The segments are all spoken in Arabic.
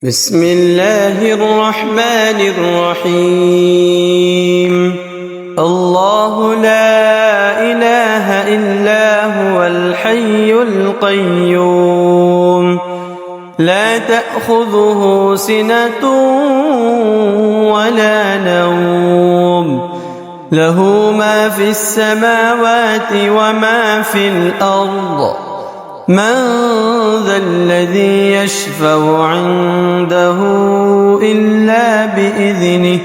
بسم الله الرحمن الرحيم. الله لا إله إلا هو الحي القيوم، لا تأخذه سنة ولا نوم، له ما في السماوات وما في الأرض. من ذا الذي يشفع عنده إلا بإذنه،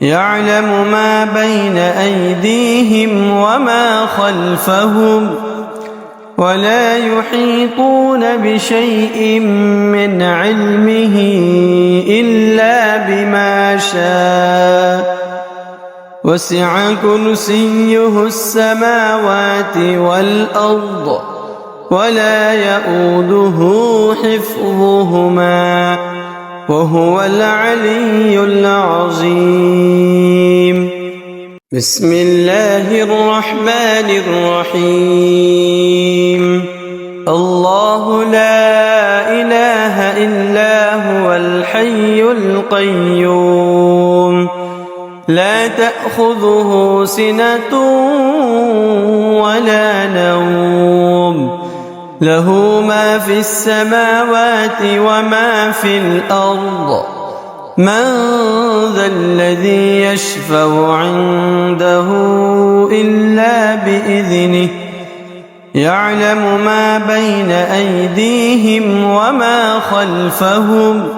يعلم ما بين أيديهم وما خلفهم، ولا يحيطون بشيء من علمه إلا بما شاء. وسع كرسيه السماوات والأرض، ولا يؤوده حفظهما، وهو العلي العظيم. بسم الله الرحمن الرحيم. الله لا إله إلا هو الحي القيوم، لا تأخذه سنة ولا نوم، له ما في السماوات وما في الأرض. من ذا الذي يشفع عنده إلا بإذنه، يعلم ما بين أيديهم وما خلفهم،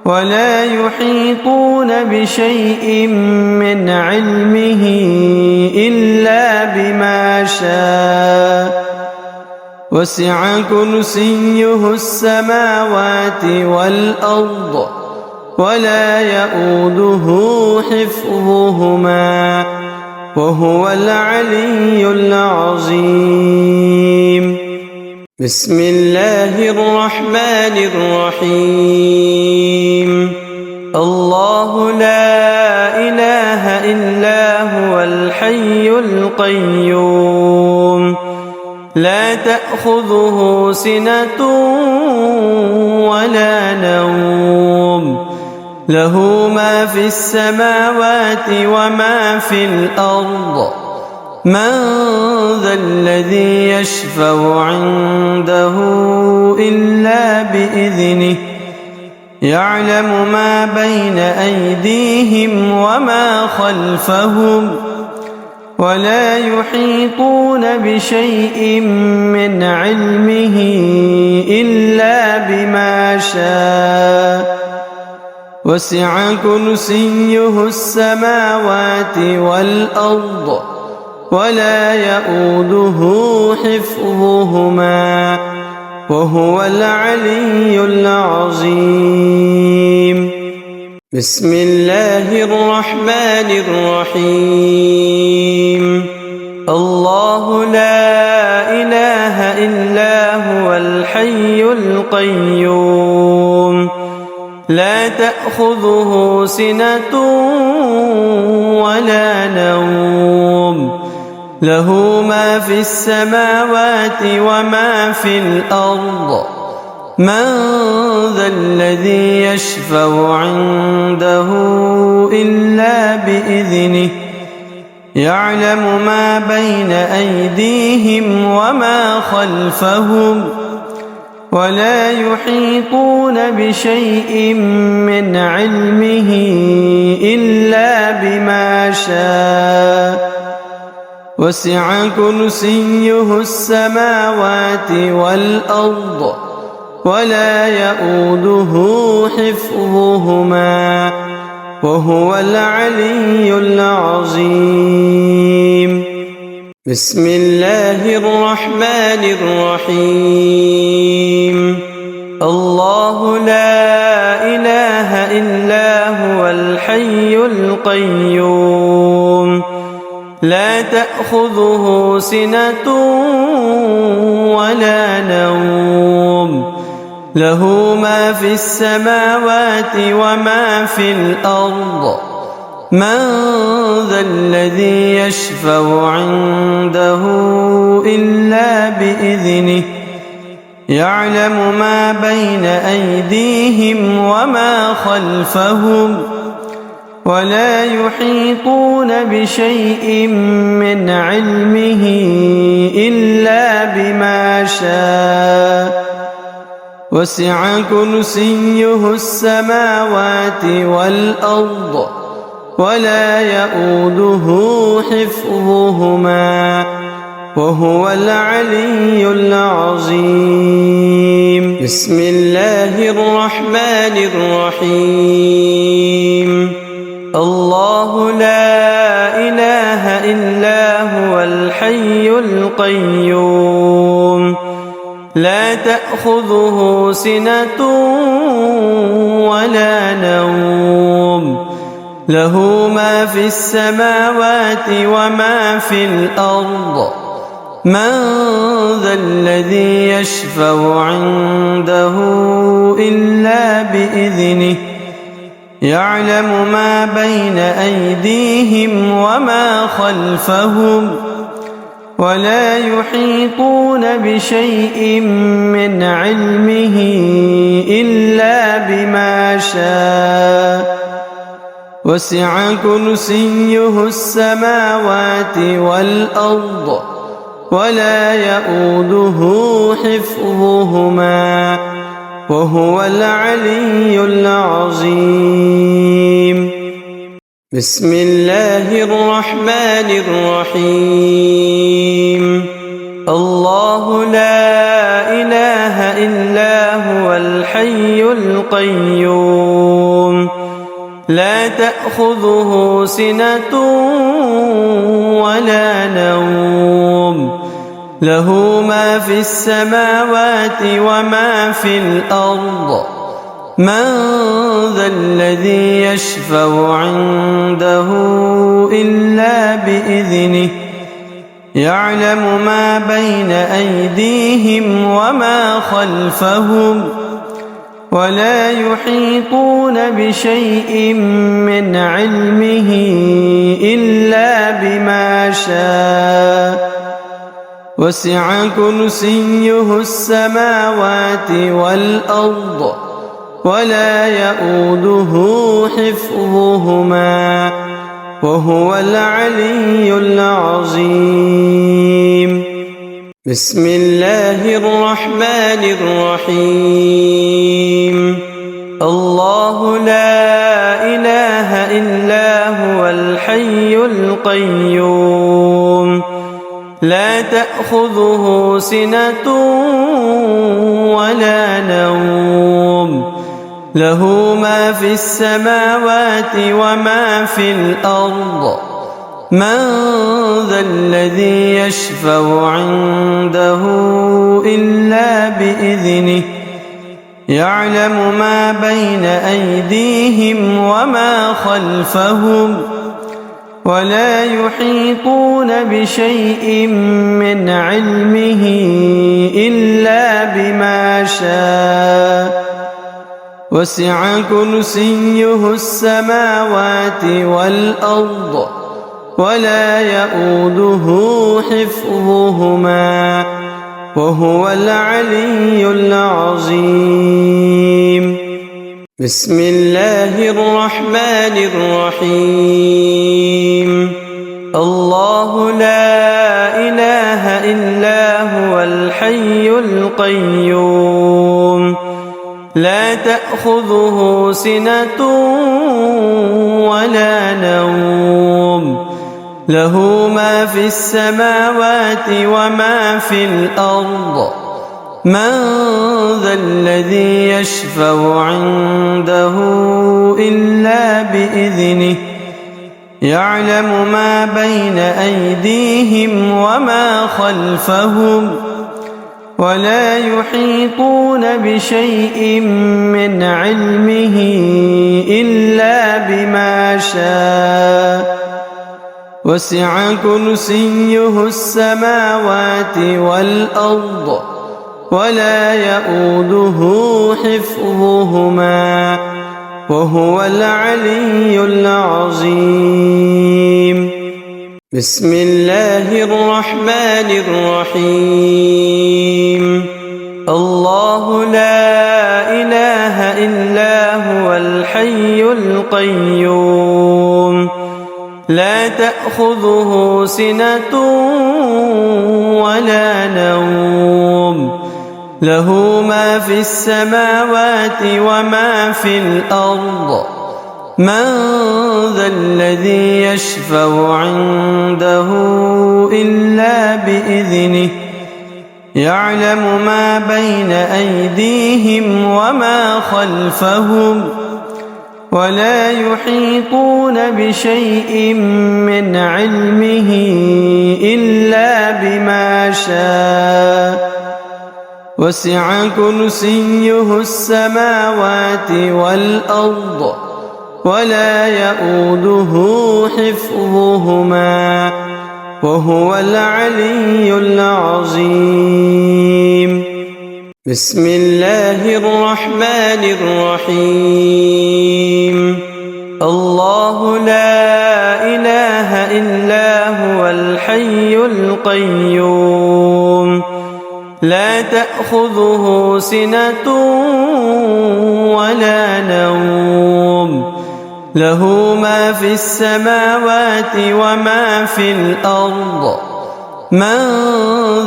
ولا يحيطون بشيء من علمه إلا بما شاء. وسع كرسيه السماوات والأرض، ولا يؤوده حفظهما، وهو العلي العظيم. بسم الله الرحمن الرحيم. الله لا إله إلا هو الحي القيوم، لا تأخذه سنة ولا نوم، له ما في السماوات وما في الأرض. من ذا الذي يشفع عنده إلا بإذنه، يعلم ما بين أيديهم وما خلفهم، ولا يحيطون بشيء من علمه إلا بما شاء. وسع كرسيه السماوات والأرض، ولا يؤوده حفظهما، وهو العلي العظيم. بسم الله الرحمن الرحيم. الله لا إله إلا هو الحي القيوم، لا تأخذه سنة ولا نوم، له ما في السماوات وما في الأرض. من ذا الذي يشفع عنده إلا بإذنه، يعلم ما بين أيديهم وما خلفهم، ولا يحيطون بشيء من علمه إلا بما شاء. وسع كرسيه السماوات والأرض، ولا يؤوده حفظهما، وهو العلي العظيم. بسم الله الرحمن الرحيم. الله لا إله إلا هو الحي القيوم، لا تأخذه سنة ولا نوم، له ما في السماوات وما في الأرض. من ذا الذي يشفع عنده إلا بإذنه، يعلم ما بين أيديهم وما خلفهم ولا يحيطون بشيء من علمه إلا بما شاء وسع كرسيه السماوات والأرض ولا يؤوده حفظهما وهو العلي العظيم. بسم الله الرحمن الرحيم. الله لا إله إلا هو الحي القيوم لا تأخذه سنة ولا نوم له ما في السماوات وما في الأرض من ذا الذي يشفع عنده إلا بإذنه يعلم ما بين أيديهم وما خلفهم ولا يحيطون بشيء من علمه إلا بما شاء وسع كرسيه السماوات والأرض ولا يؤوده حفظهما وهو العلي العظيم. بسم الله الرحمن الرحيم. الله لا إله إلا هو الحي القيوم لا تأخذه سنة ولا نوم له ما في السماوات وما في الأرض من ذا الذي يشفع عنده إلا بإذنه يعلم ما بين أيديهم وما خلفهم ولا يحيطون بشيء من علمه إلا بما شاء وسع كرسيه السماوات والأرض ولا يؤوده حفظهما وهو العلي العظيم. بسم الله الرحمن الرحيم. الله لا إله إلا هو الحي القيوم لا تأخذه سنة ولا نوم له ما في السماوات وما في الأرض من ذا الذي يشفع عنده إلا بإذنه يعلم ما بين أيديهم وما خلفهم ولا يحيطون بشيء من علمه إلا بما شاء وسع كرسيه السماوات والأرض ولا يؤوده حفظهما وهو العلي العظيم. بسم الله الرحمن الرحيم. الله لا إله إلا هو الحي القيوم لا تأخذه سنة ولا نوم له ما في السماوات وما في الأرض من ذا الذي يشفع عنده إلا بإذنه يعلم ما بين أيديهم وما خلفهم ولا يحيطون بشيء من علمه إلا بما شاء وسع كرسيه السماوات والأرض ولا يؤوده حفظهما وهو العلي العظيم. بسم الله الرحمن الرحيم. الله الحي القيوم لا تأخذه سنة ولا نوم له ما في السماوات وما في الأرض من ذا الذي يشفع عنده إلا بإذنه يعلم ما بين أيديهم وما خلفهم ولا يحيطون بشيء من علمه إلا بما شاء وسع كرسيه السماوات والأرض ولا يؤوده حفظهما وهو العلي العظيم بسم الله الرحمن الرحيم الله لا إله إلا هو الحي القيوم لا تأخذه سنة ولا نوم له ما في السماوات وما في الأرض من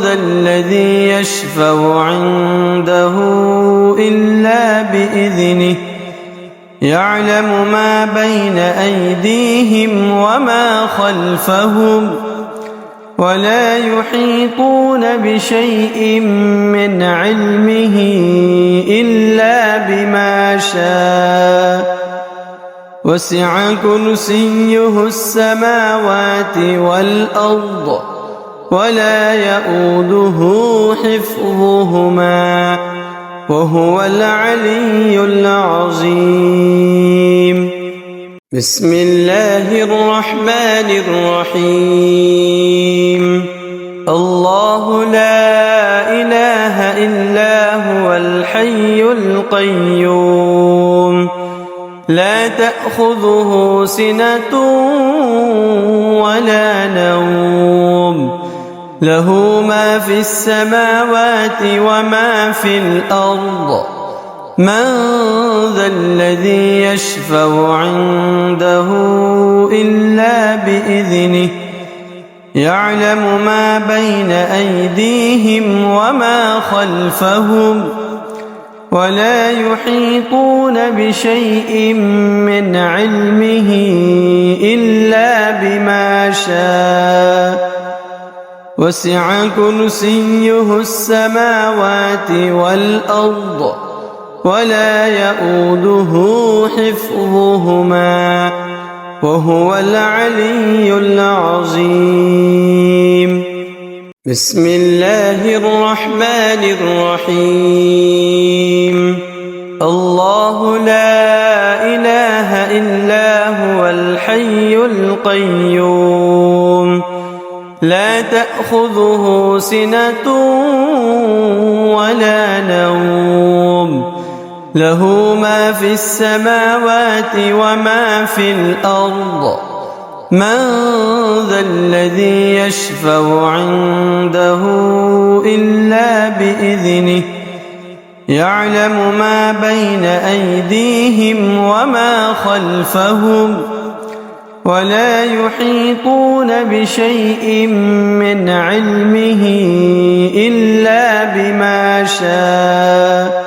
ذا الذي يشفع عنده إلا بإذنه يعلم ما بين أيديهم وما خلفهم ولا يحيطون بشيء من علمه إلا بما شاء وسع كرسيه السماوات والأرض ولا يؤوده حفظهما وهو العلي العظيم بسم الله الرحمن الرحيم الله لا إله إلا هو الحي القيوم لا تأخذه سنة ولا نوم له ما في السماوات وما في الأرض من ذا الذي يشفع عنده إلا بإذنه يعلم ما بين أيديهم وما خلفهم ولا يحيطون بشيء من علمه إلا بما شاء وسع كرسيه السماوات والأرض ولا يؤوده حفظهما وهو العلي العظيم بسم الله الرحمن الرحيم الله لا إله إلا هو الحي القيوم لا تأخذه سنة ولا نوم له ما في السماوات وما في الأرض من ذا الذي يشفع عنده إلا بإذنه يعلم ما بين أيديهم وما خلفهم ولا يحيطون بشيء من علمه إلا بما شاء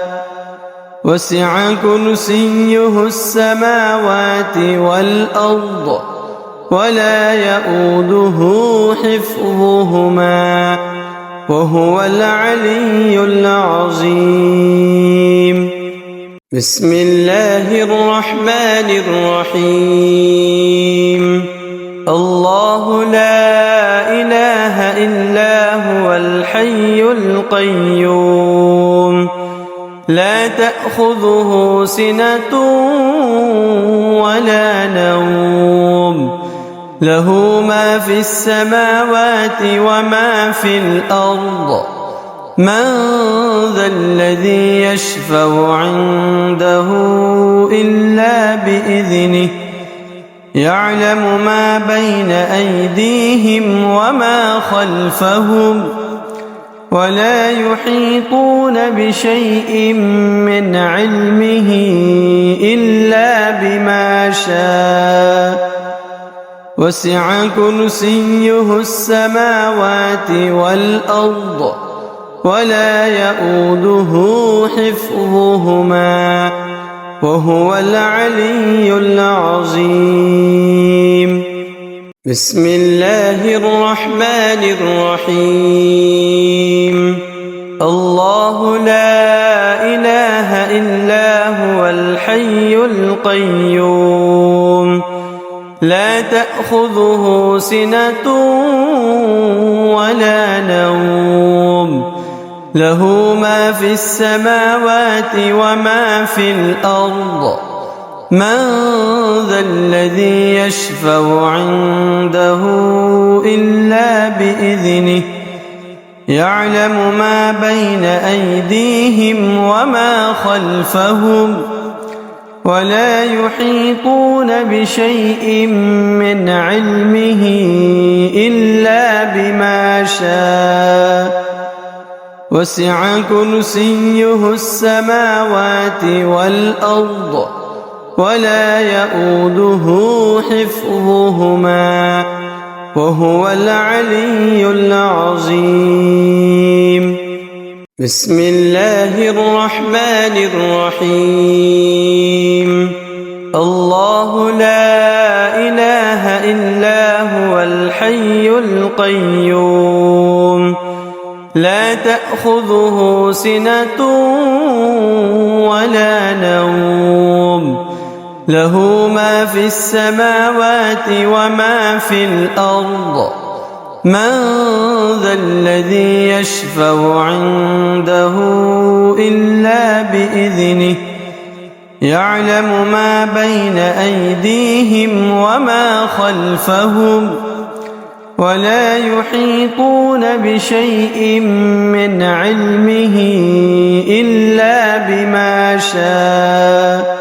وسع كرسيه السماوات والأرض ولا يؤوده حفظهما وهو العلي العظيم بسم الله الرحمن الرحيم الله لا إله إلا هو الحي القيوم لا تأخذه سنة ولا نوم له ما في السماوات وما في الأرض من ذا الذي يشفع عنده إلا بإذنه يعلم ما بين أيديهم وما خلفهم ولا يحيطون بشيء من علمه إلا شاء وسع كرسيه السماوات والأرض ولا يئوده حفظهما وهو العلي العظيم. بسم الله الرحمن الرحيم. الله لا إله إلا هو الحي القيوم لا تأخذه سنة ولا نوم له ما في السماوات وما في الأرض من ذا الذي يشفع عنده إلا بإذنه يعلم ما بين أيديهم وما خلفهم ولا يحيطون بشيء من علمه إلا بما شاء وسع كرسيه السماوات والأرض ولا يئوده حفظهما وهو العلي العظيم. بسم الله الرحمن الرحيم. الله لا إله إلا هو الحي القيوم لا تأخذه سنة ولا نوم له ما في السماوات وما في الأرض من ذا الذي يشفع عنده إلا بإذنه يعلم ما بين أيديهم وما خلفهم ولا يحيطون بشيء من علمه إلا بما شاء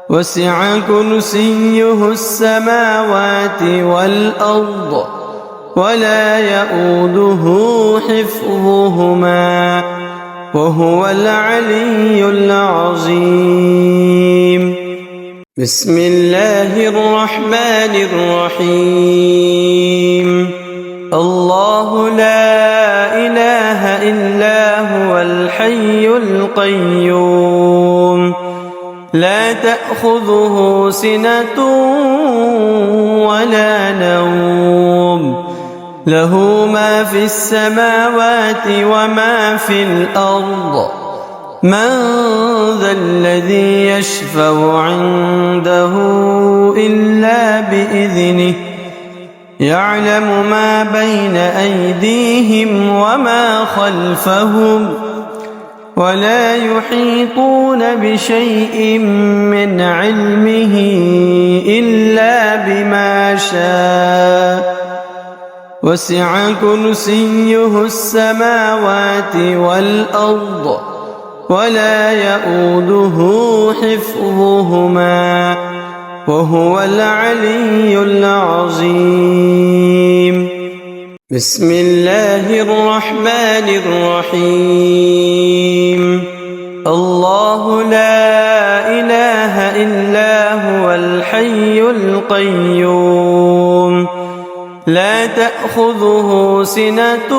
وسع كرسيه السماوات والأرض ولا يئوده حفظهما وهو العلي العظيم. بسم الله الرحمن الرحيم. الله لا إله إلا هو الحي القيوم لا تأخذه سنة ولا نوم له ما في السماوات وما في الأرض من ذا الذي يشفع عنده إلا بإذنه يعلم ما بين أيديهم وما خلفهم ولا يحيطون بشيء من علمه إلا بما شاء وسع كرسيه السماوات والأرض ولا يئوده حفظهما وهو العلي العظيم. بسم الله الرحمن الرحيم. الله لا إله إلا هو الحي القيوم لا تأخذه سنة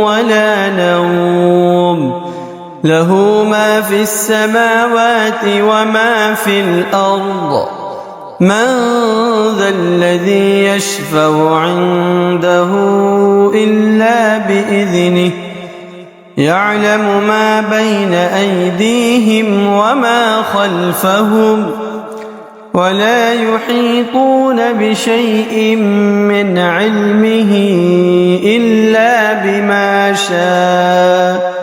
ولا نوم له ما في السماوات وما في الأرض من ذا الذي يشفع عنده إلا بإذنه يعلم ما بين أيديهم وما خلفهم ولا يحيطون بشيء من علمه إلا بما شاء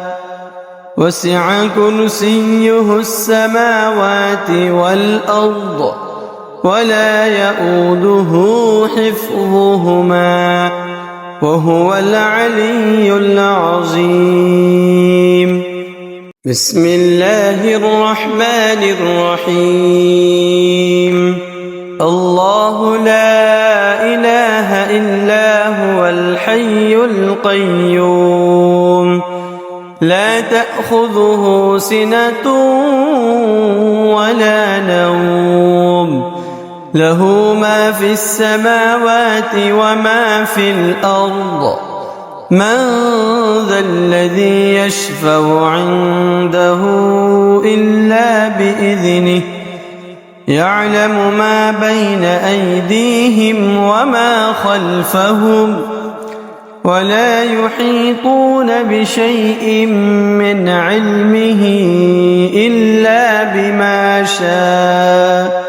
وسع كرسيه السماوات والأرض ولا يئوده حفظهما وهو العلي العظيم. بسم الله الرحمن الرحيم. الله لا إله إلا هو الحي القيوم لا تأخذه سنة ولا نوم له ما في السماوات وما في الأرض من ذا الذي يشفع عنده إلا بإذنه يعلم ما بين أيديهم وما خلفهم ولا يحيطون بشيء من علمه إلا بما شاء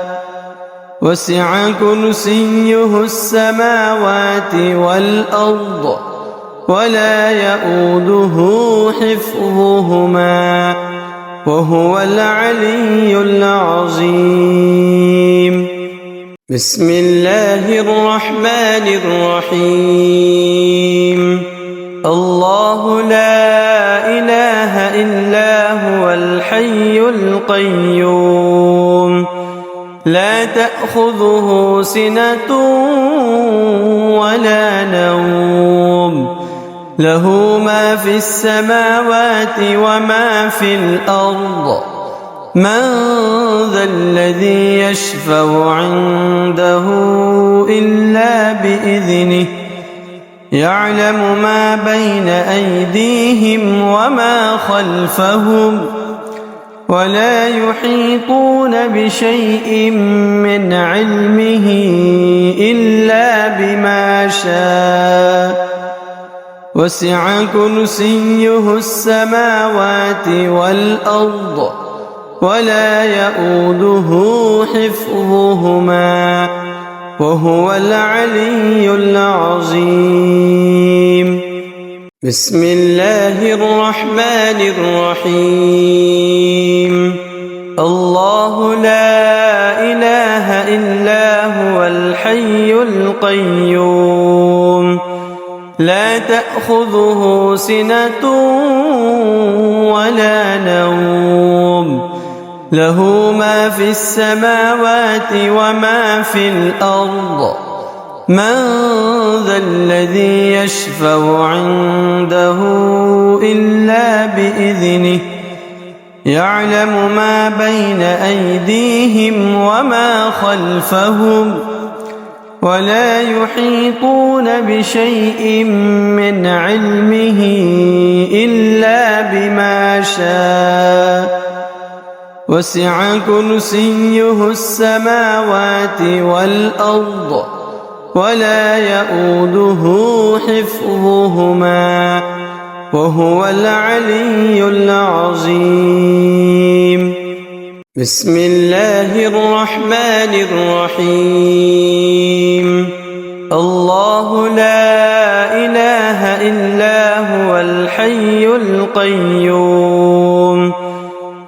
وسع كرسيه السماوات والأرض ولا يؤوده حفظهما وهو العلي العظيم. بسم الله الرحمن الرحيم. الله لا إله إلا هو الحي القيوم لا تأخذه سنة ولا نوم له ما في السماوات وما في الأرض من ذا الذي يشفع عنده إلا بإذنه يعلم ما بين أيديهم وما خلفهم ولا يحيطون بشيء من علمه إلا بما شاء وسع كرسيه السماوات والأرض ولا يؤوده حفظهما وهو العلي العظيم. بسم الله الرحمن الرحيم. الله لا إله إلا هو الحي القيوم لا تأخذه سنة ولا نوم له ما في السماوات وما في الأرض من ذا الذي يشفع عنده إلا بإذنه يعلم ما بين أيديهم وما خلفهم ولا يحيطون بشيء من علمه إلا بما شاء وسع كرسيه السماوات والأرض ولا يؤوده حفظهما وهو العلي العظيم. بسم الله الرحمن الرحيم. الله لا إله إلا هو الحي القيوم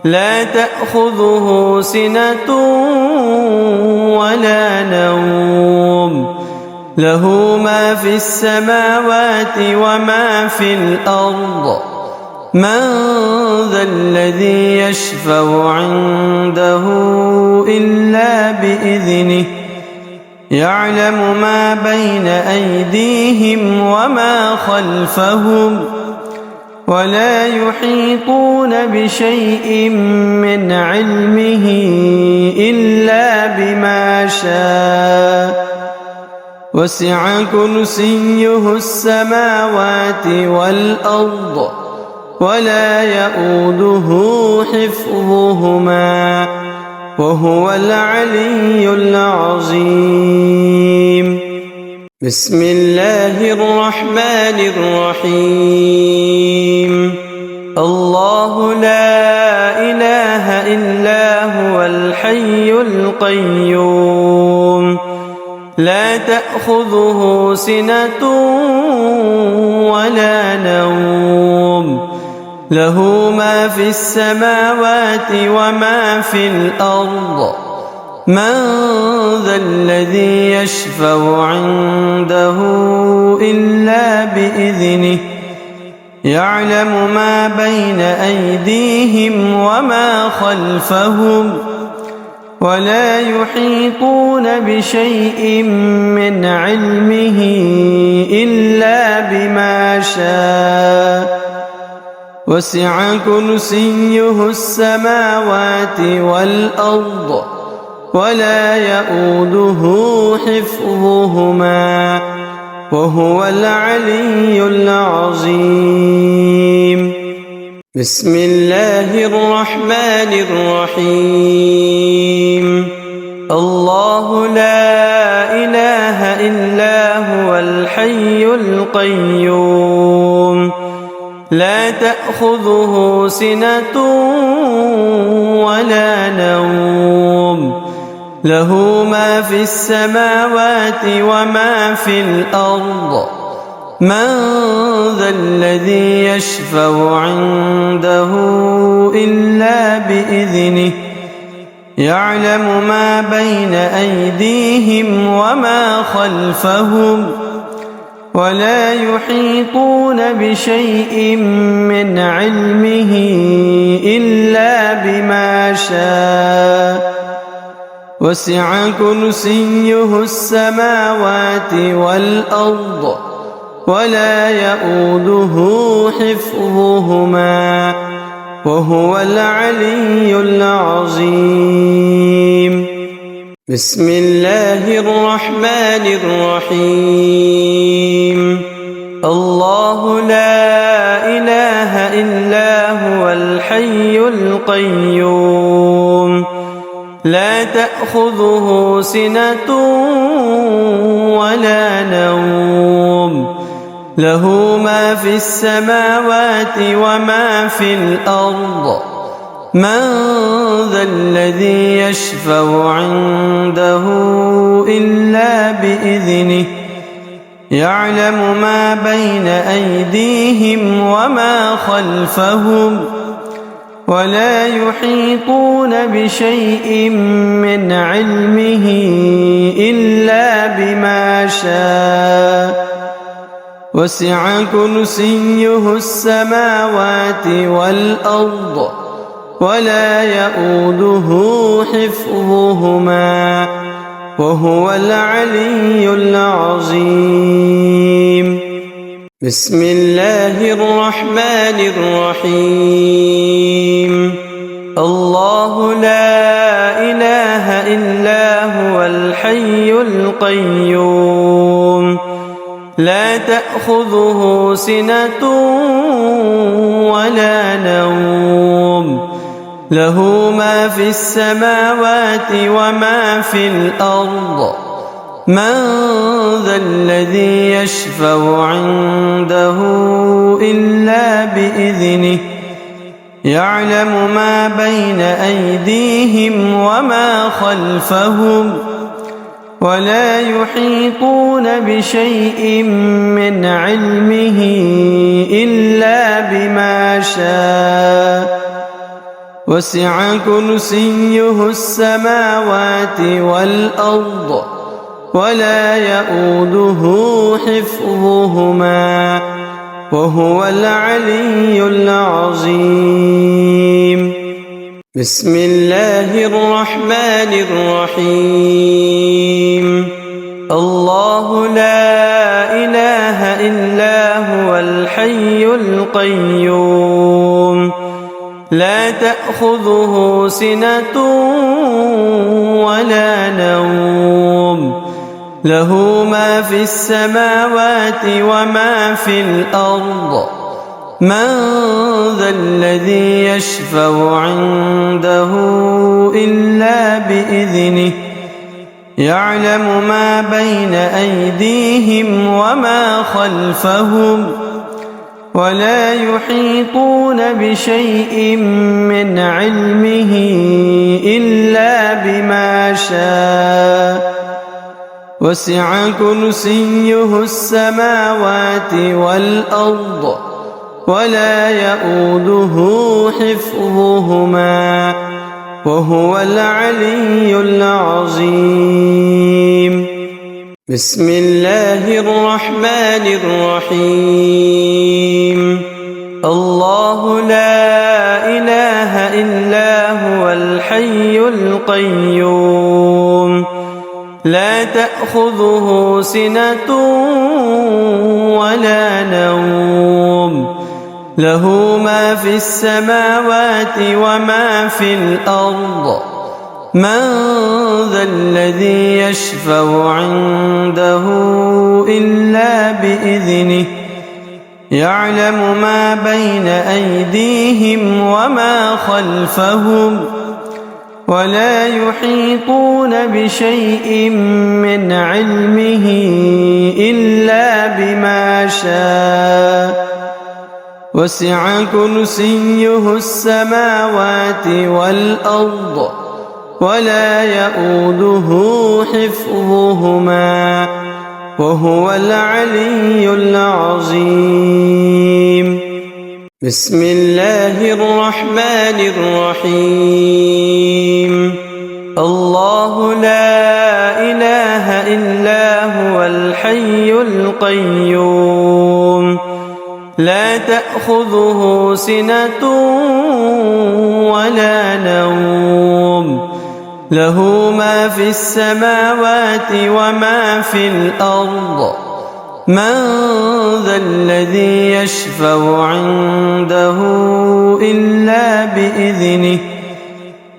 لا تأخذه سنة ولا نوم له ما في السماوات وما في الأرض من ذا الذي يشفع عنده إلا بإذنه يعلم ما بين أيديهم وما خلفهم ولا يحيطون بشيء من علمه إلا بما شاء وسع كرسيه السماوات والأرض ولا يؤوده حفظهما وهو العلي العظيم. بسم الله الرحمن الرحيم. الله لا إله إلا هو الحي القيوم لا تأخذه سنة ولا نوم له ما في السماوات وما في الأرض من ذا الذي يشفع عنده إلا بإذنه يعلم ما بين أيديهم وما خلفهم ولا يحيطون بشيء من علمه إلا بما شاء وسع كرسيه السماوات والأرض ولا يؤوده حفظهما وهو العلي العظيم. بسم الله الرحمن الرحيم. الله لا إله إلا هو الحي القيوم لا تأخذه سنة ولا نوم له ما في السماوات وما في الأرض من ذا الذي يشفع عنده إلا بإذنه يعلم ما بين أيديهم وما خلفهم ولا يحيطون بشيء من علمه إلا بما شاء وسع كرسيه السماوات والأرض ولا يؤوده حفظهما وهو العلي العظيم. بسم الله الرحمن الرحيم. الله لا إله إلا هو الحي القيوم لا تأخذه سنة ولا نوم له ما في السماوات وما في الأرض من ذا الذي يشفع عنده إلا بإذنه يعلم ما بين أيديهم وما خلفهم ولا يحيطون بشيء من علمه إلا بما شاء وسع كرسيه السماوات والأرض ولا يؤوده حفظهما وهو العلي العظيم. بسم الله الرحمن الرحيم. الله لا إله إلا هو الحي القيوم لا تأخذه سنة ولا نوم له ما في السماوات وما في الأرض من ذا الذي يشفع عنده إلا بإذنه يعلم ما بين أيديهم وما خلفهم ولا يحيطون بشيء من علمه إلا بما شاء وسع كرسيه السماوات والأرض ولا يؤوده حفظهما وهو العلي العظيم. بسم الله الرحمن الرحيم. الله لا إله إلا هو الحي القيوم لا تأخذه سنة ولا نوم له ما في السماوات وما في الأرض من ذا الذي يشفع عنده إلا بإذنه يعلم ما بين أيديهم وما خلفهم ولا يحيطون بشيء من علمه إلا بما شاء وسع كرسيه السماوات والأرض ولا يؤوده حفظهما وهو العلي العظيم. بسم الله الرحمن الرحيم. الله لا إله إلا هو الحي القيوم لا تأخذه سنة ولا نوم له ما في السماوات وما في الأرض من ذا الذي يشفع عنده إلا بإذنه يعلم ما بين أيديهم وما خلفهم ولا يحيطون بشيء من علمه إلا بما شاء وسع كرسيه السماوات والأرض ولا يؤوده حفظهما وهو العلي العظيم. بسم الله الرحمن الرحيم. الله لا إله إلا هو الحي القيوم لا تأخذه سنة ولا نوم له ما في السماوات وما في الأرض من ذا الذي يشفع عنده إلا بإذنه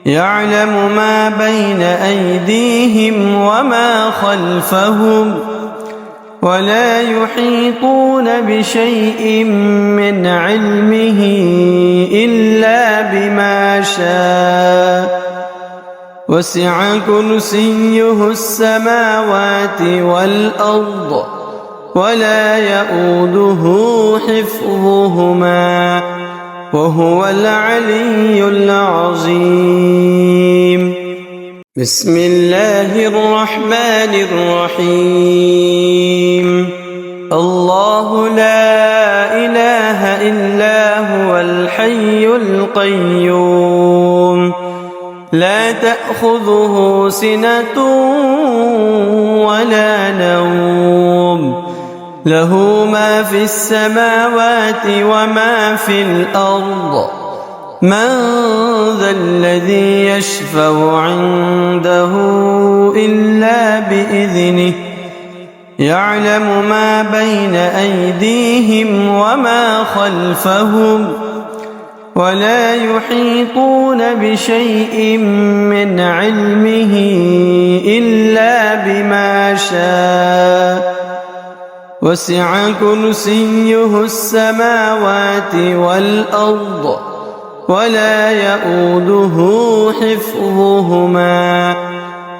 يعلم ما بين أيديهم وما خلفهم ولا يحيطون بشيء من علمه إلا بما شاء وسع كرسيه السماوات والأرض ولا يؤوده حفظهما وهو العلي العظيم. بسم الله الرحمن الرحيم. الله لا إله إلا هو الحي القيوم لا تأخذه سنة ولا نوم له ما في السماوات وما في الأرض من ذا الذي يشفع عنده إلا بإذنه يعلم ما بين أيديهم وما خلفهم ولا يحيطون بشيء من علمه إلا بما شاء وسع كرسيه السماوات والأرض ولا يؤوده حفظهما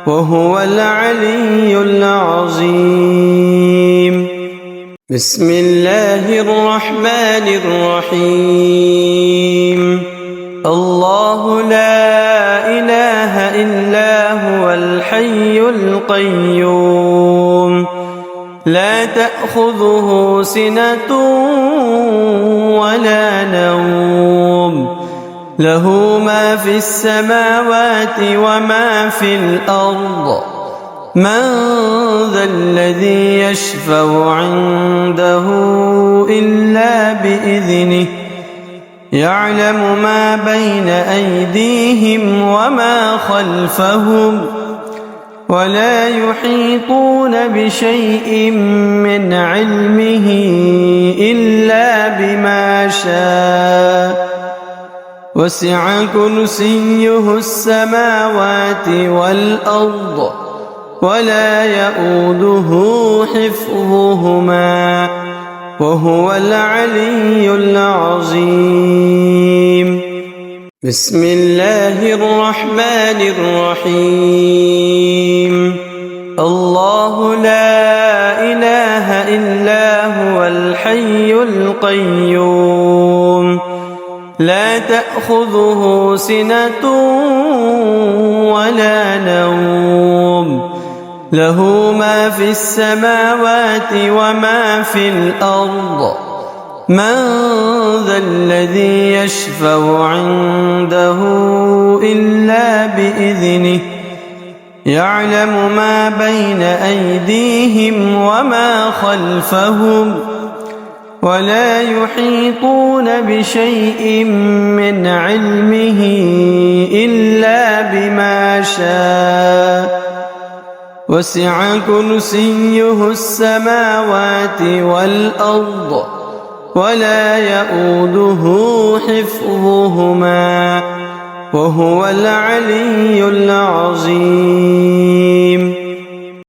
وهو العلي العظيم. بسم الله الرحمن الرحيم. الله لا إله إلا هو الحي القيوم لا تأخذه سنة ولا نوم له ما في السماوات وما في الأرض من ذا الذي يشفع عنده إلا بإذنه يعلم ما بين أيديهم وما خلفهم ولا يحيطون بشيء من علمه إلا بما شاء وسع كرسيه السماوات والأرض ولا يؤوده حفظهما وهو العلي العظيم. بسم الله الرحمن الرحيم. الله لا إله إلا هو الحي القيوم لا تأخذه سنة ولا نوم له ما في السماوات وما في الأرض من ذا الذي يشفع عنده إلا بإذنه يعلم ما بين أيديهم وما خلفهم ولا يحيطون بشيء من علمه إلا بما شاء وسع كرسيه السماوات والأرض ولا يؤوده حفظهما وهو العلي العظيم. بسم الله الرحمن الرحيم. الله لا إله إلا هو الحي القيوم لا تأخذه سنة ولا نوم له ما في السماوات وما في الأرض من ذا الذي يشفع عنده إلا بإذنه يعلم ما بين أيديهم وما خلفهم ولا يحيطون بشيء من علمه إلا بما شاء وسع كرسيه السماوات والأرض ولا يؤوده حفظهما وهو العلي العظيم